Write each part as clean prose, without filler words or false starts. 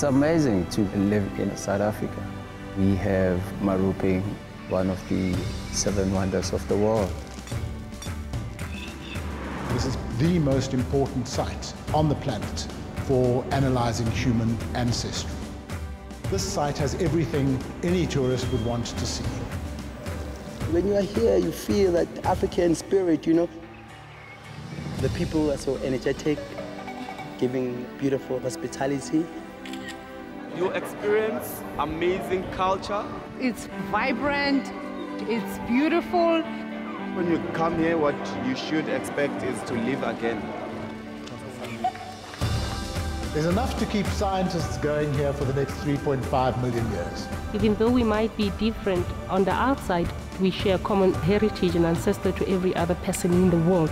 It's amazing to live in South Africa. We have Maropeng, one of the 7 wonders of the world. This is the most important site on the planet for analyzing human ancestry. This site has everything any tourist would want to see. When you are here, you feel that African spirit, you know. The people are so energetic, giving beautiful hospitality. You experience amazing culture. It's vibrant, it's beautiful. When you come here, what you should expect is to live again. There's enough to keep scientists going here for the next 3.5 million years. Even though we might be different on the outside, we share common heritage and ancestor to every other person in the world.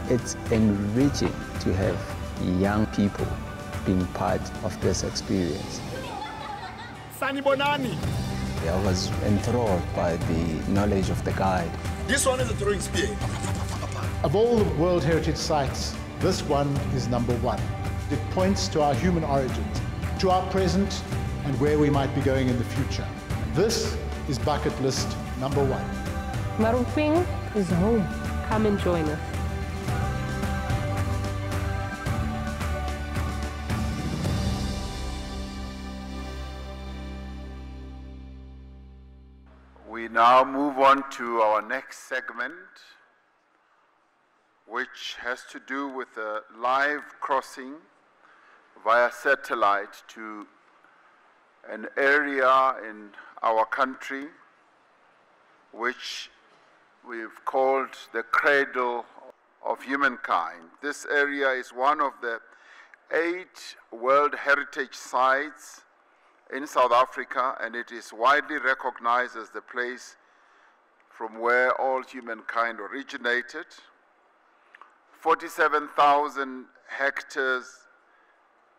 It's enriching to have young people being part of this experience. Sani Bonani. I was enthralled by the knowledge of the guide. This one is a throwing spear. Of all the World Heritage Sites, this one is number 1. It points to our human origins, to our present, and where we might be going in the future. This is bucket list number 1. Maropeng is home. Come and join us. We now move on to our next segment, which has to do with a live crossing via satellite to an area in our country which we've called the cradle of humankind. This area is one of the 8 World Heritage Sites in South Africa, and it is widely recognized as the place from where all humankind originated. 47,000 hectares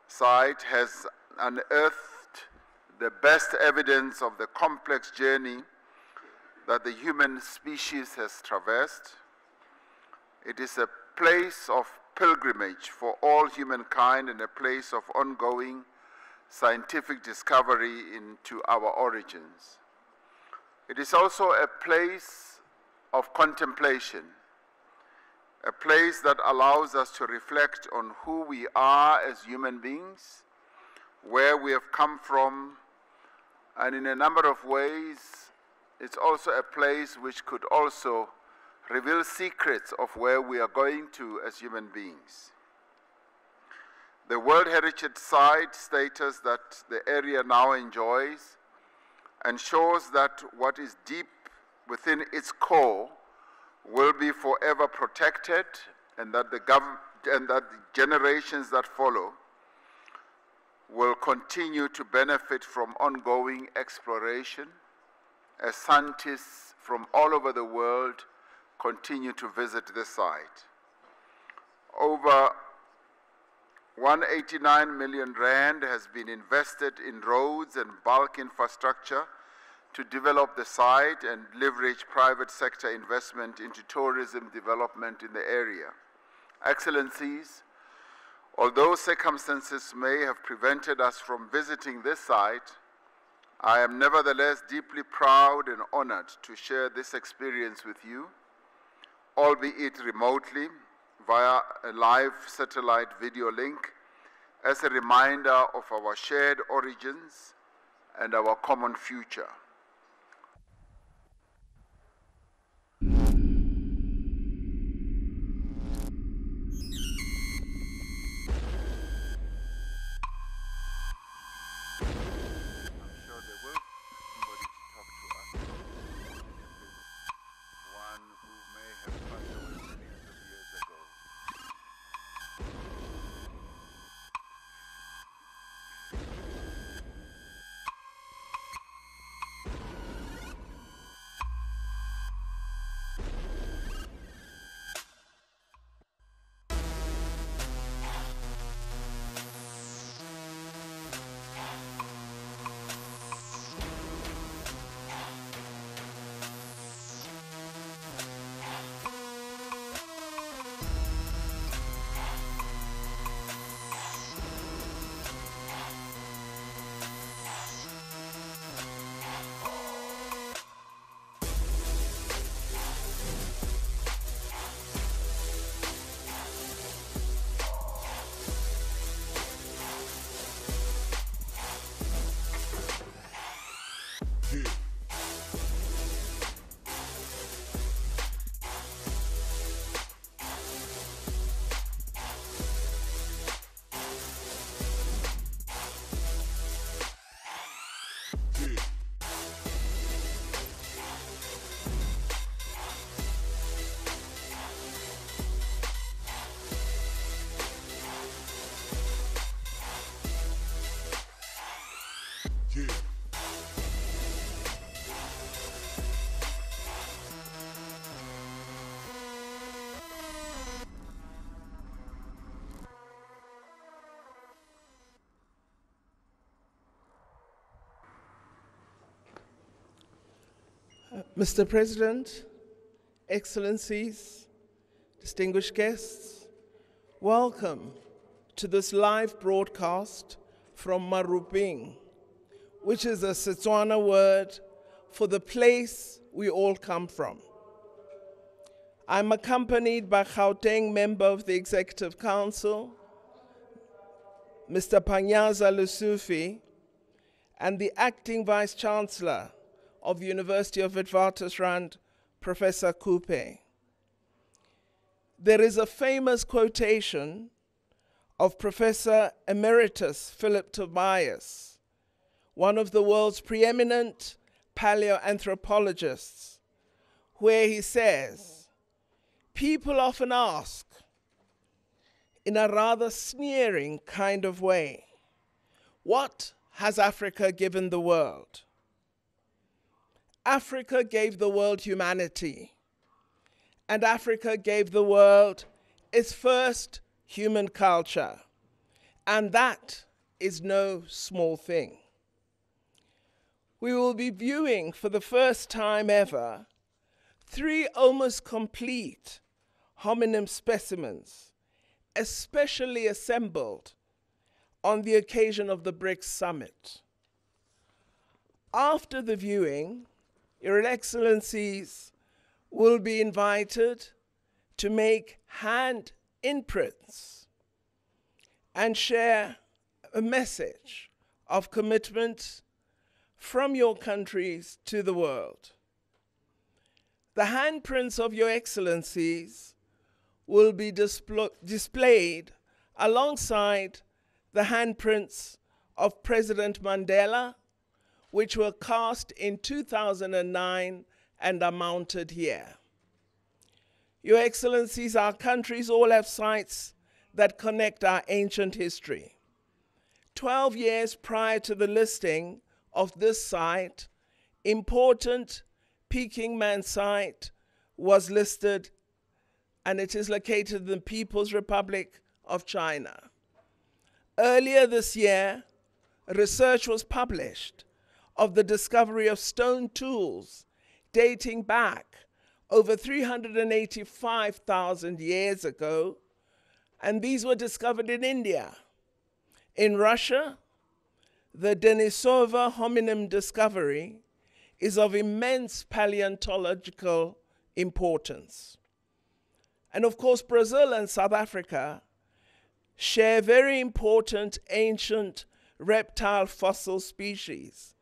site has unearthed the best evidence of the complex journey that the human species has traversed. It is a place of pilgrimage for all humankind and a place of ongoing scientific discovery into our origins. It is also a place of contemplation, a place that allows us to reflect on who we are as human beings, where we have come from, and in a number of ways, it's also a place which could also reveal secrets of where we are going to as human beings. The World Heritage Site status that the area now enjoys ensures that what is deep within its core will be forever protected, and that the generations that follow will continue to benefit from ongoing exploration as scientists from all over the world continue to visit the site. Over 189 million rand has been invested in roads and bulk infrastructure to develop the site and leverage private sector investment into tourism development in the area. Excellencies, although circumstances may have prevented us from visiting this site, I am nevertheless deeply proud and honored to share this experience with you, albeit remotely, via a live satellite video link, as a reminder of our shared origins and our common future. Mr. President, Excellencies, distinguished guests, welcome to this live broadcast from Maropeng, which is a Setswana word for the place we all come from. I'm accompanied by Gauteng member of the Executive Council, Mr. Panyaza Lusufi, and the Acting Vice Chancellor of the University of Witwatersrand, Professor Coupe. There is a famous quotation of Professor Emeritus Philip Tobias, one of the world's preeminent paleoanthropologists, where he says, "People often ask, in a rather sneering kind of way, what has Africa given the world? Africa gave the world humanity, and Africa gave the world its first human culture, and that is no small thing." We will be viewing for the first time ever 3 almost complete hominin specimens, especially assembled on the occasion of the BRICS Summit. After the viewing, Your Excellencies will be invited to make hand imprints and share a message of commitment from your countries to the world. The handprints of Your Excellencies will be displayed alongside the handprints of President Mandela, which were cast in 2009 and are mounted here. Your Excellencies, our countries all have sites that connect our ancient history. 12 years prior to the listing of this site, important Peking Man site was listed, and it is located in the People's Republic of China. Earlier this year, research was published of the discovery of stone tools dating back over 385,000 years ago, and these were discovered in India. In Russia, the Denisova hominin discovery is of immense paleontological importance. And of course, Brazil and South Africa share very important ancient reptile fossil species,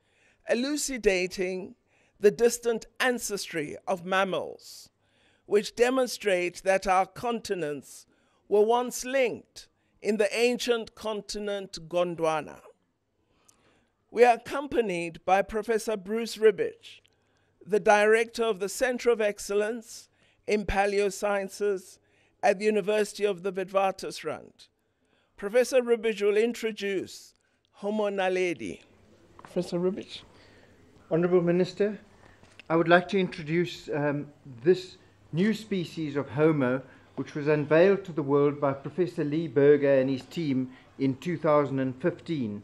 elucidating the distant ancestry of mammals, which demonstrate that our continents were once linked in the ancient continent Gondwana. We are accompanied by Professor Bruce Ribbage, the director of the Center of Excellence in Paleosciences at the University of the Witwatersrand. Professor Ribbage will introduce Homo naledi. Professor Ribbage. Honourable Minister, I would like to introduce this new species of Homo, which was unveiled to the world by Professor Lee Berger and his team in 2015.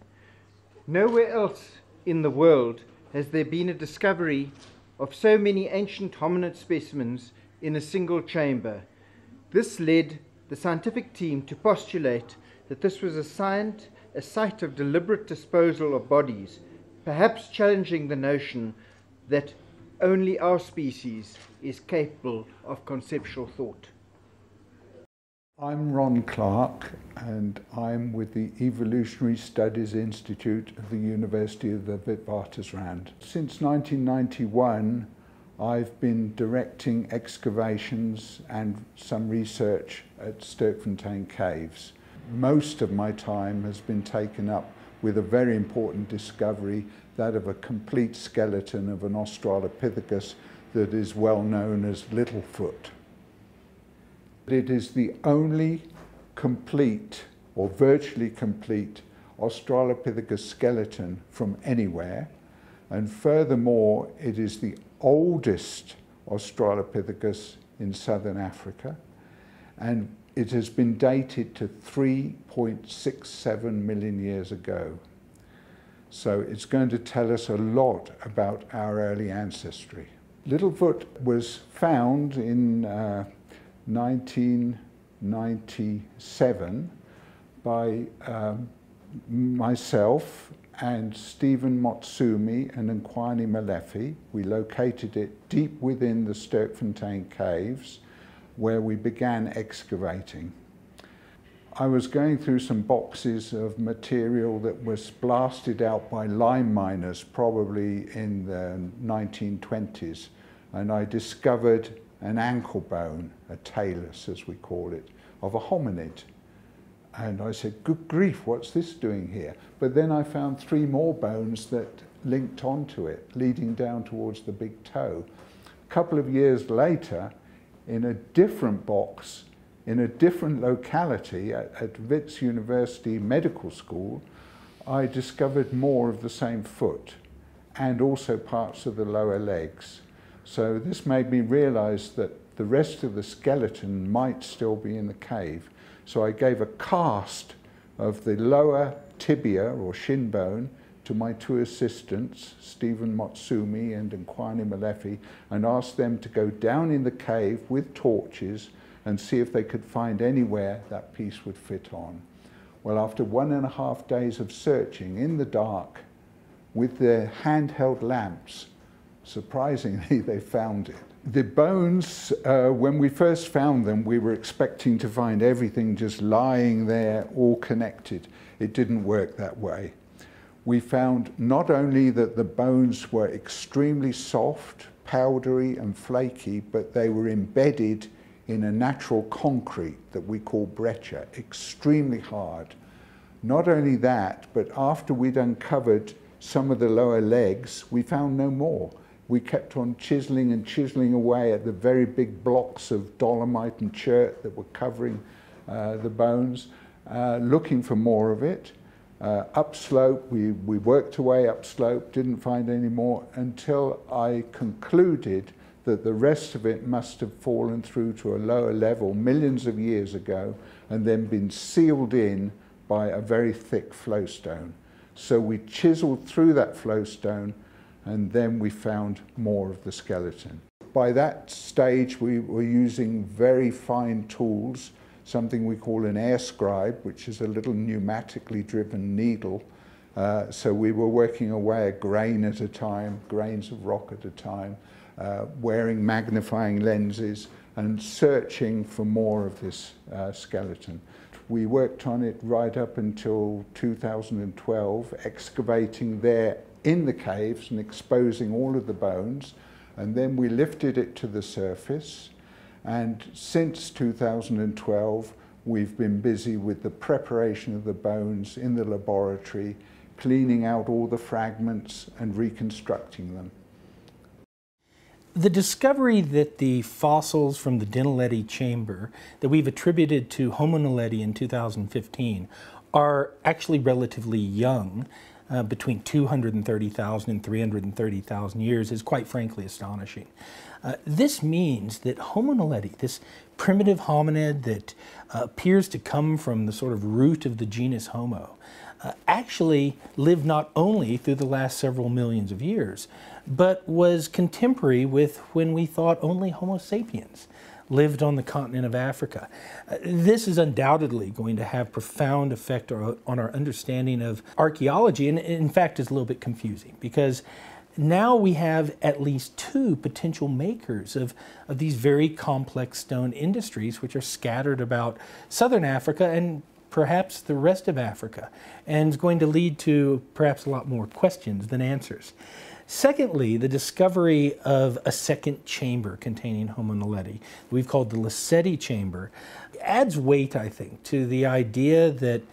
Nowhere else in the world has there been a discovery of so many ancient hominid specimens in a single chamber. This led the scientific team to postulate that this was a site of deliberate disposal of bodies, perhaps challenging the notion that only our species is capable of conceptual thought. I'm Ron Clark, and I'm with the Evolutionary Studies Institute of the University of the Witwatersrand. Since 1991, I've been directing excavations and some research at Sterkfontein Caves. Most of my time has been taken up with a very important discovery, that of a complete skeleton of an Australopithecus that is well known as Littlefoot. It is the only complete, or virtually complete, Australopithecus skeleton from anywhere, and furthermore, it is the oldest Australopithecus in southern Africa, and it has been dated to 3.67 million years ago. So it's going to tell us a lot about our early ancestry. Littlefoot was found in 1997 by myself and Stephen Motsumi and Nkwani Malefi. We located it deep within the Sterkfontein caves, where we began excavating. I was going through some boxes of material that was blasted out by lime miners probably in the 1920s, and I discovered an ankle bone, a talus as we call it, of a hominid. And I said, good grief, what's this doing here? But then I found 3 more bones that linked onto it, leading down towards the big toe. A couple of years later, in a different box, in a different locality at Wits University Medical School, I discovered more of the same foot and also parts of the lower legs. So this made me realize that the rest of the skeleton might still be in the cave. So I gave a cast of the lower tibia or shin bone to my 2 assistants, Stephen Motsumi and Nkwani Malefi, and asked them to go down in the cave with torches and see if they could find anywhere that piece would fit on. Well, after 1.5 days of searching in the dark with their handheld lamps, surprisingly, they found it. The bones, when we first found them, we were expecting to find everything just lying there, all connected. It didn't work that way. We found not only that the bones were extremely soft, powdery and flaky, but they were embedded in a natural concrete that we call breccia, extremely hard. Not only that, but after we'd uncovered some of the lower legs, we found no more. We kept on chiseling and chiseling away at the very big blocks of dolomite and chert that were covering the bones, looking for more of it. Upslope, we worked away upslope, didn't find any more until I concluded that the rest of it must have fallen through to a lower level millions of years ago and then been sealed in by a very thick flowstone. So we chiseled through that flowstone, and then we found more of the skeleton. By that stage, we were using very fine tools, something we call an air scribe, which is a little pneumatically driven needle. So we were working away a grain at a time, grains of rock at a time, wearing magnifying lenses and searching for more of this skeleton. We worked on it right up until 2012, excavating there in the caves and exposing all of the bones, and then we lifted it to the surface, and since 2012 we've been busy with the preparation of the bones in the laboratory, cleaning out all the fragments and reconstructing them. The discovery that the fossils from the Dinaledi chamber that we've attributed to Homo naledi in 2015 are actually relatively young, between 230,000 and 330,000 years, is quite frankly astonishing. This means that Homo naledi, this primitive hominid that appears to come from the sort of root of the genus Homo, actually lived not only through the last several millions of years, but was contemporary with when we thought only Homo sapiens lived on the continent of Africa. This is undoubtedly going to have profound effect on our understanding of archaeology, and in fact is a little bit confusing because now we have at least 2 potential makers of these very complex stone industries which are scattered about southern Africa and perhaps the rest of Africa, and is going to lead to perhaps a lot more questions than answers. Secondly, the discovery of a second chamber containing Homo naledi, we've called the Lesedi chamber, adds weight, I think, to the idea that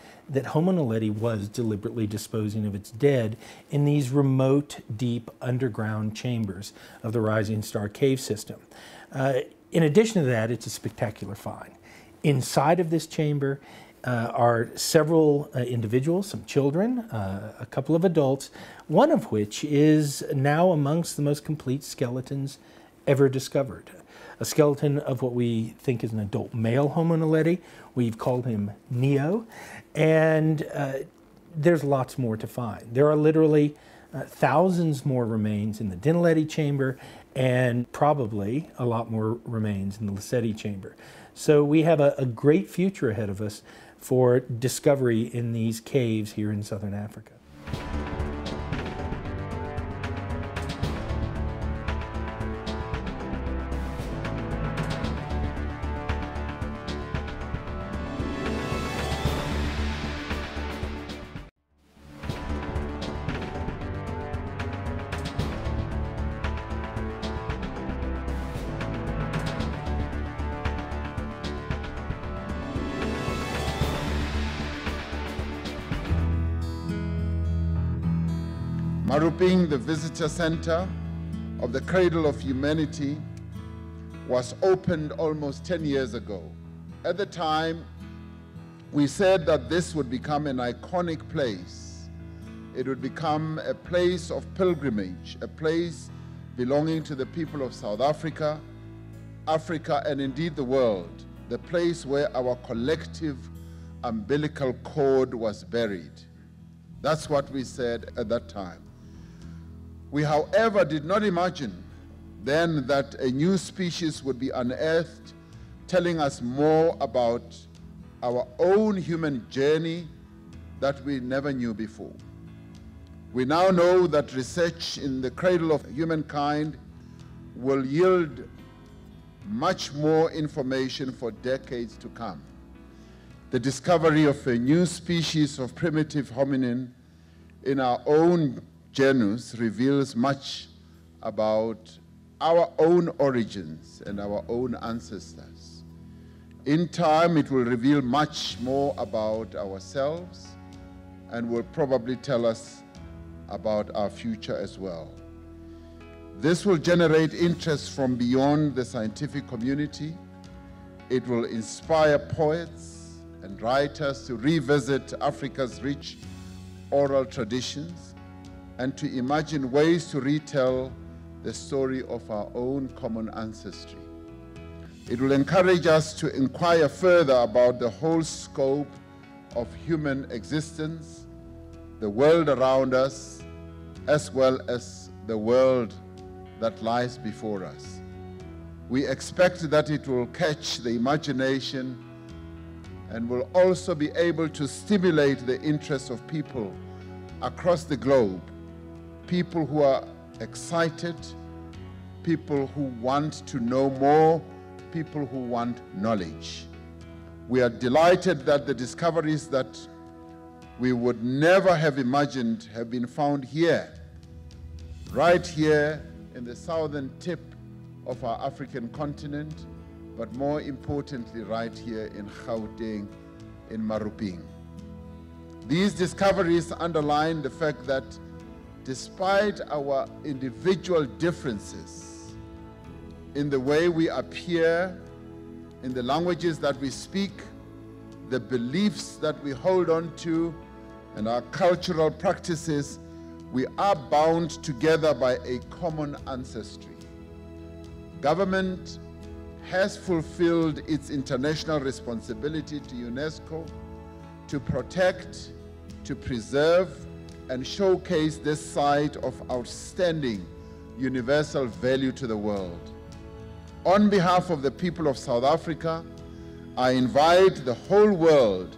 Homo naledi was deliberately disposing of its dead in these remote, deep underground chambers of the Rising Star cave system. In addition to that, it's a spectacular find. Inside of this chamber are several individuals, some children, a couple of adults, one of which is now amongst the most complete skeletons ever discovered. A skeleton of what we think is an adult male Homo naledi. We've called him Neo, and there's lots more to find. There are literally thousands more remains in the Dinaledi chamber and probably a lot more remains in the Lesedi chamber. So we have a great future ahead of us for discovery in these caves here in southern Africa. Maropeng, the visitor center of the Cradle of Humanity, was opened almost 10 years ago. At the time, we said that this would become an iconic place. It would become a place of pilgrimage, a place belonging to the people of South Africa, Africa, and indeed the world, the place where our collective umbilical cord was buried. That's what we said at that time. We, however, did not imagine then that a new species would be unearthed, telling us more about our own human journey that we never knew before. We now know that research in the cradle of humankind will yield much more information for decades to come. The discovery of a new species of primitive hominin in our own genus reveals much about our own origins and our own ancestors. In time, it will reveal much more about ourselves and will probably tell us about our future as well. This will generate interest from beyond the scientific community. It will inspire poets and writers to revisit Africa's rich oral traditions and to imagine ways to retell the story of our own common ancestry. It will encourage us to inquire further about the whole scope of human existence, the world around us, as well as the world that lies before us. We expect that it will catch the imagination and will also be able to stimulate the interest of people across the globe, people who are excited, people who want to know more, people who want knowledge. We are delighted that the discoveries that we would never have imagined have been found here, right here in the southern tip of our African continent, but more importantly, right here in Gauteng, in Maropeng. These discoveries underline the fact that despite our individual differences in the way we appear, in the languages that we speak, the beliefs that we hold on to, and our cultural practices, we are bound together by a common ancestry. Government has fulfilled its international responsibility to UNESCO to protect, to preserve, and showcase this site of outstanding universal value to the world. On behalf of the people of South Africa, I invite the whole world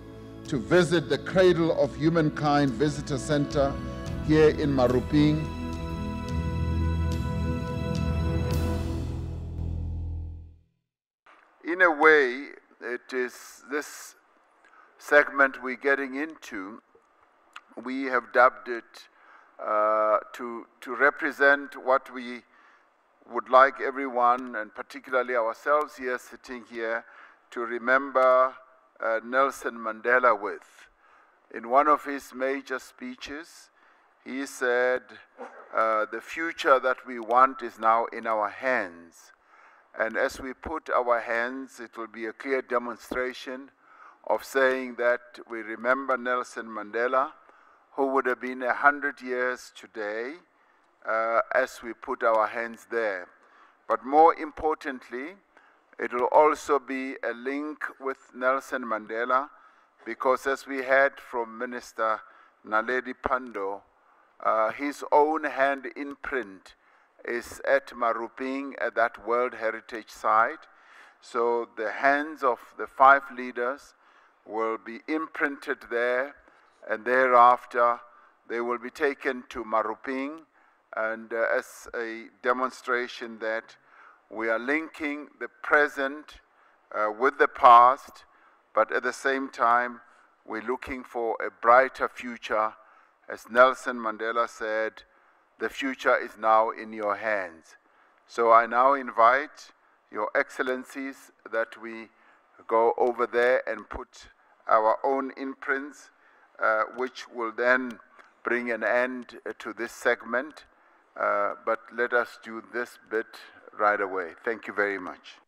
to visit the Cradle of Humankind Visitor Center here in Maropeng. In a way, it is this segment we're getting into, we have dubbed it to represent what we would like everyone, and particularly ourselves here sitting here, to remember Nelson Mandela with. In one of his major speeches, he said, the future that we want is now in our hands. And as we put our hands, it will be a clear demonstration of saying that we remember Nelson Mandela, who would have been 100 years today, as we put our hands there. But more importantly, it will also be a link with Nelson Mandela, because as we heard from Minister Naledi Pandor, his own hand imprint is at Maropeng at that World Heritage Site. So the hands of the 5 leaders will be imprinted there, and thereafter they will be taken to Maropeng, and as a demonstration that we are linking the present with the past, but at the same time we're looking for a brighter future. As Nelson Mandela said, the future is now in your hands. So I now invite Your Excellencies that we go over there and put our own imprints, which will then bring an end to this segment. But let us do this bit right away. Thank you very much.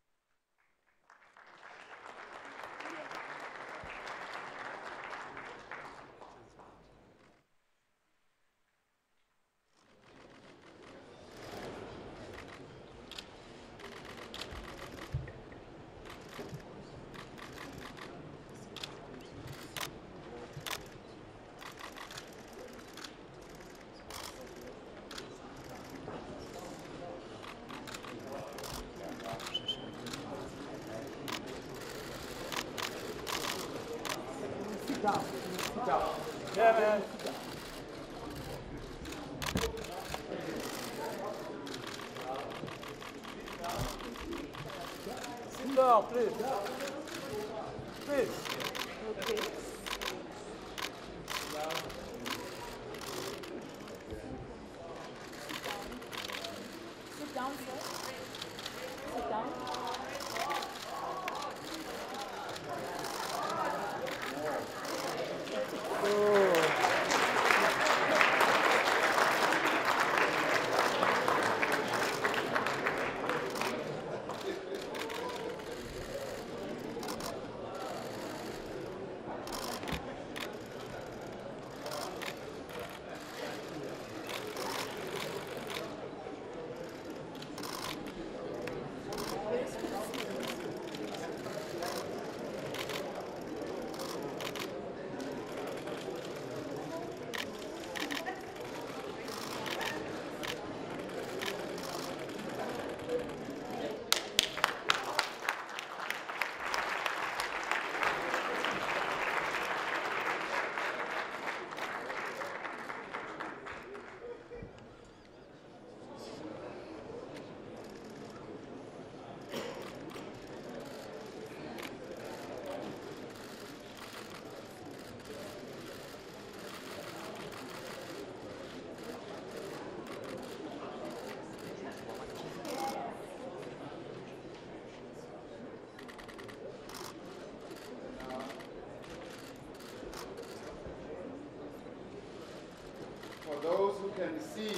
For those who can see,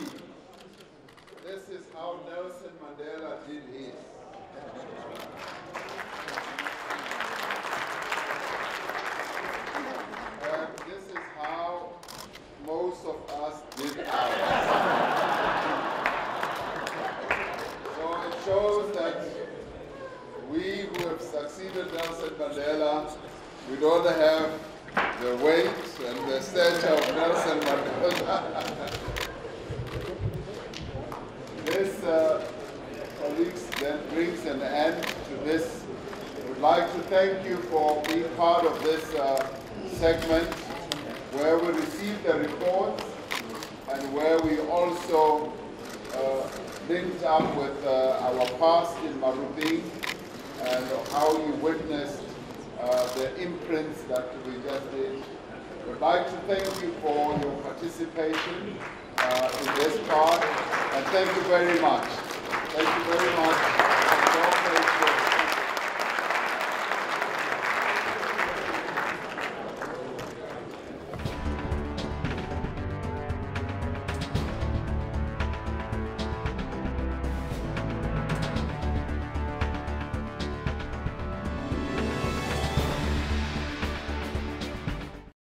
this is how Nelson Mandela did his. And this is how most of us did ours. So it shows that we who have succeeded Nelson Mandela, we don't have the weight and the stature of Nelson Mandela. This, colleagues, then brings an end to this. I would like to thank you for being part of this segment where we received the reports and where we also linked up with our past in Maropeng and how you witnessed the imprints that we just did. I would like to thank you for your participation in this part, and thank you very much. Thank you very much.